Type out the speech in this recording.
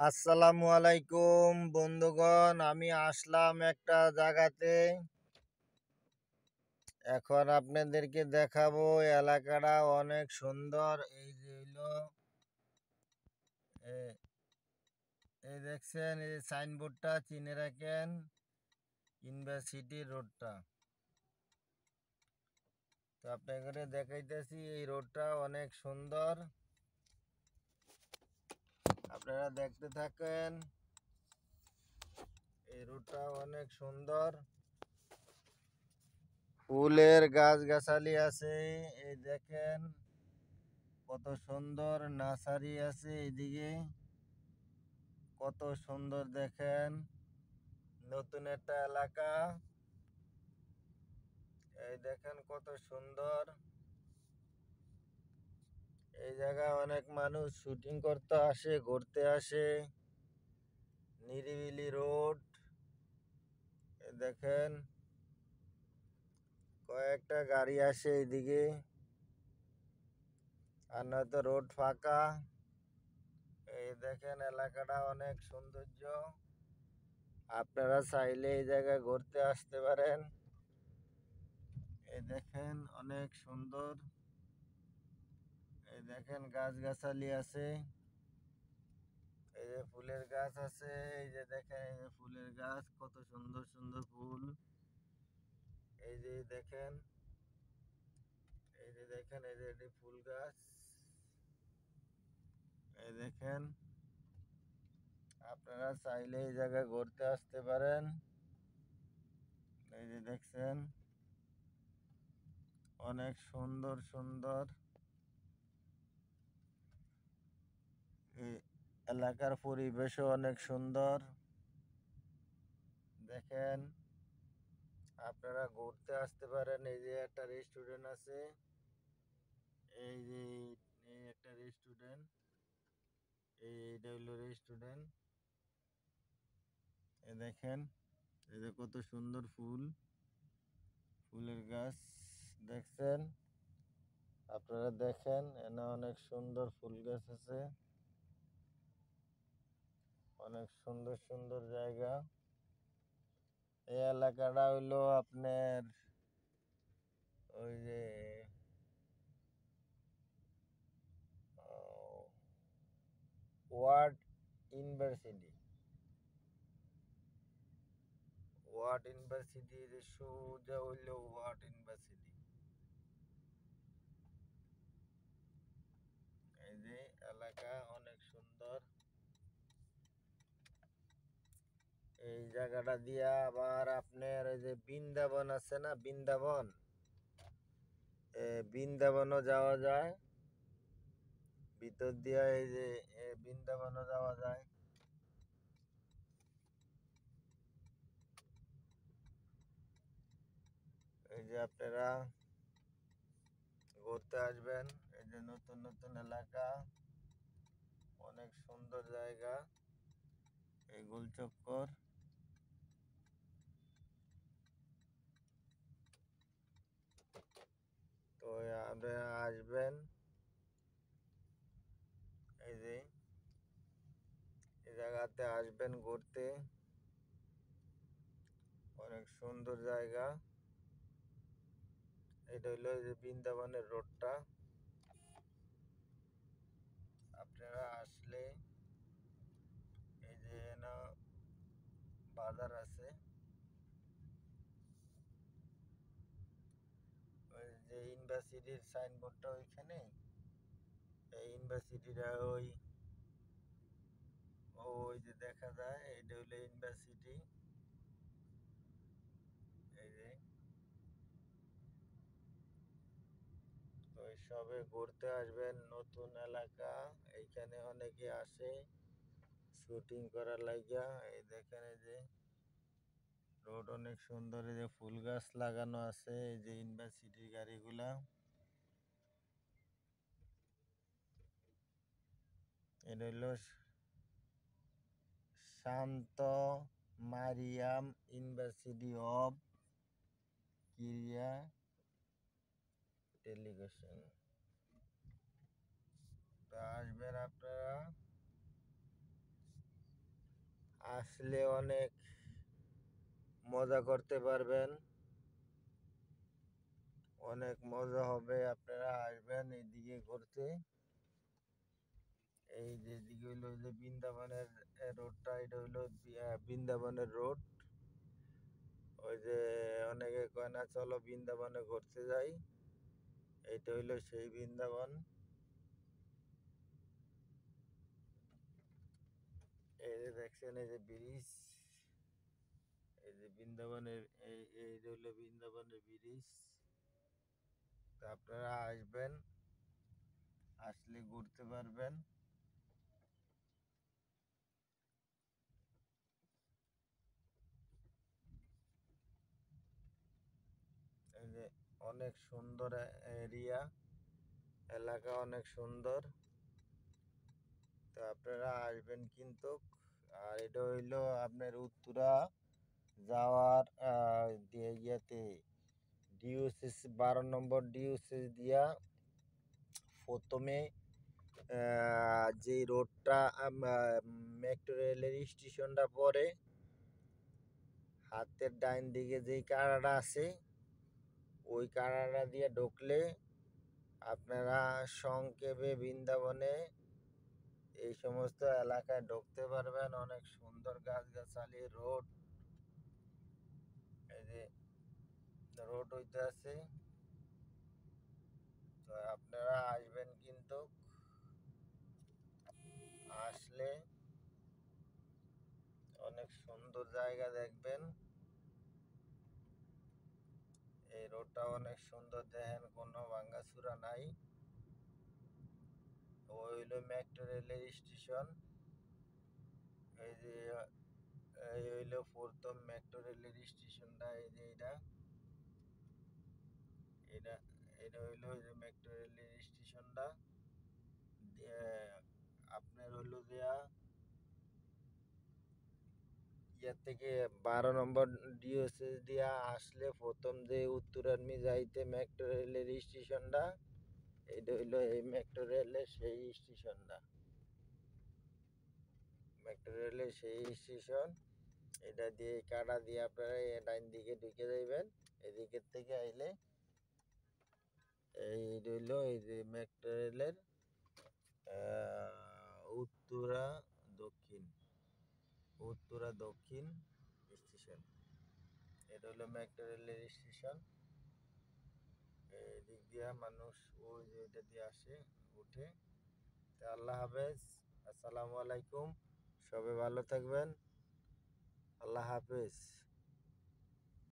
আসসালামু আলাইকুম বন্ধুগণ, আমি আসলাম একটা জায়গাতে। এখন আপনাদেরকে দেখাবো এলাকাটা অনেক সুন্দর। এই যে হইলো এ- এই দেখছেন, এই সাইনবোর্ডটা চিনে রাখেন, ইউনিভার্সিটি রোডটা। তো আপনাদের দেখাইতেছি, এই রোডটা অনেক সুন্দর, আপনারা দেখতে থাকেন। এই রোডটা অনেক সুন্দর, ফুলের গাছগাছালি আছে। এই দেখেন কত সুন্দর নার্সারি আছে এইদিকে, কত সুন্দর দেখেন। নতুন একটা এলাকা, এই দেখেন কত সুন্দর। এই জায়গায় অনেক মানুষ শুটিং করতে আসে, ঘুরতে আসে। নিরিবিলি রোড, এই দেখেন কয়েকটা গাড়ি আসে এইদিকে, আর নয়তো রোড ফাঁকা। এই দেখেন এলাকাটা অনেক সৌন্দর্য, আপনারা চাইলে এই জায়গায় ঘুরতে আসতে পারেন। এই দেখেন অনেক সুন্দর, এই দেখেন গাছগাছালি আছে, এই যে ফুলের গাছ আছে। এই যে দেখেন, এই যে ফুলের গাছ, কত সুন্দর সুন্দর ফুল। এই যে দেখেন, এই যে দেখেন, এই যে এটি ফুল গাছ। এই দেখেন, আপনারা চাইলে এই জায়গায় ঘুরতে আসতে পারেন। এই যে দেখছেন অনেক সুন্দর সুন্দর এই এলাকার পরিবেশও অনেক সুন্দর। দেখেন, আপনারা ঘুরতে আসতে পারেন। এই যে একটা রেস্টুরেন্ট আছে, এই যে এই একটা রেস্টুরেন্ট, এইটা হইলো রেস্টুরেন্ট। এই দেখেন, এই যে কত সুন্দর ফুল, ফুলের গাছ দেখছেন। আপনারা দেখেন, এখানে অনেক সুন্দর ফুল গাছ আছে, অনেক সুন্দর সুন্দর জায়গা। এই এলাকাটা হইলো আপনার ওই যে ওয়ার্ড ইউনিভার্সিটি, ওয়ার্ড ইউনিভার্সিটি সোজা হইলো ওয়ার্ড ইউনিভার্সিটি। এই যে এলাকা অনেক সুন্দর। এই জায়গাটা দিয়া আবার আপনার এই যে বৃন্দাবন আছে না, বৃন্দাবন, বৃন্দাবনও যাওয়া যায় ভিতর দিয়া। এই যে বৃন্দাবনও যাওয়া যায়। এই যে আপনারা ঘুরতে আসবেন, এই যে নতুন নতুন এলাকা, অনেক সুন্দর জায়গা, এই গোলচক্কর। তো আপনারা আসবেন, এই যে এই জায়গাতে আসবেন ঘুরতে, অনেক সুন্দর জায়গা। এটা হইলো এই যে বৃন্দাবনের রোডটা। আপনারা আসলে এই যে না বাজার আছে, ওই যে ইউনিভার্সিটির সাইনবোর্ডটা ওইখানে, এই ইউনিভার্সিটিটা ওই ওই যে দেখা যায়, এটা হইলো ইউনিভার্সিটি। এই যে ওই সবে ঘুরতে আসবেন, নতুন এলাকা, এইখানে অনেকে আসে শুটিং করার লাগিয়া। এই দেখেন, এই যে রোড অনেক সুন্দর, এই যে ফুল গাছ লাগানো আছে, এই যে ইউনিভার্সিটির গাড়িগুলা। এটা হইলো শান্ত মারিয়াম ইউনিভার্সিটি অফ কিরিয়া টেলিভিশন। তো আসবেন আপনারা, আসলে অনেক মজা করতে পারবেন, অনেক মজা হবে। আপনারা আসবেন এইদিকে ঘুরতে। এই যে দিকে হইলো যে বৃন্দাবনের রোডটা, এটা হইলো বৃন্দাবনের রোড। ওই যে অনেকে কয় না চলো বৃন্দাবনে ঘুরতে যাই, এইটা হইলো সেই বৃন্দাবন। এই যে দেখছেন এই যে ব্রিজ, এই যে বৃন্দাবনের এই হইলো বৃন্দাবনের ব্রিজ। তো আপনারা আসবেন, আসলে ঘুরতে পারবেন। এই যে অনেক সুন্দর এরিয়া, এলাকা অনেক সুন্দর। তো আপনারা আসবেন কিন্তু। আর এটা হইলো আপনার উত্তরা যাওয়ার ইয়েতে ডিউসিস 12 নম্বর ডিউসিস দিয়া প্রথমে যে রোডটা মেট্রো রেলের স্টেশনটা পড়ে, হাতের ডাইন দিকে যেই কাড়াটা আছে ওই কাড়াটা দিয়ে ঢুকলে আপনারা সংক্ষেপে বৃন্দাবনে এই সমস্ত এলাকায় ঢুকতে পারবেন। অনেক সুন্দর গাছগাছালি রোড, এই যে রোড হইতে আছে। তো আপনারা আসবেন কিন্তু, আসলে অনেক সুন্দর জায়গা দেখবেন। এই রোডটা অনেক সুন্দর, দেখেন কোনো ভাঙ্গাচুরা নাই। ওই হইলো মেট্রো রেলের স্টেশন। এই যে এই হইলো প্রথম মেট্রো রেলের স্টেশনটা, এই যে এটা এটা হইলো ওই যে মেট্রো রেলের স্টেশনটা। আপনার হইলো দিয়া ইয়ার থেকে 12 নম্বর ডিওসিস দিয়া আসলে প্রথম যে উত্তরার্মি যাইতে মেট্রো রেলের স্টেশনটা, এটা হইলো এই মেট্রো রেলের সেই স্টেশনটা, মেট্রো রেলের সেই স্টেশন। এটা দিয়ে কাটা দিয়ে আপনারা ডাইন দিকে ঢুকে যাইবেন। এদিকের থেকে আইলে এই রইলো এই যে মেট্রো রেলের উত্তরা দক্ষিণ, উত্তরা দক্ষিণ স্টেশন। এটা হলো মেট্রো রেলের স্টেশন। এদিক দিয়া মানুষ ওই যে এটা দিয়ে আসে, উঠে। তা আল্লাহ হাফেজ, আসসালামু আলাইকুম, সবাই ভালো থাকবেন, আল্লাহ হাফেজ।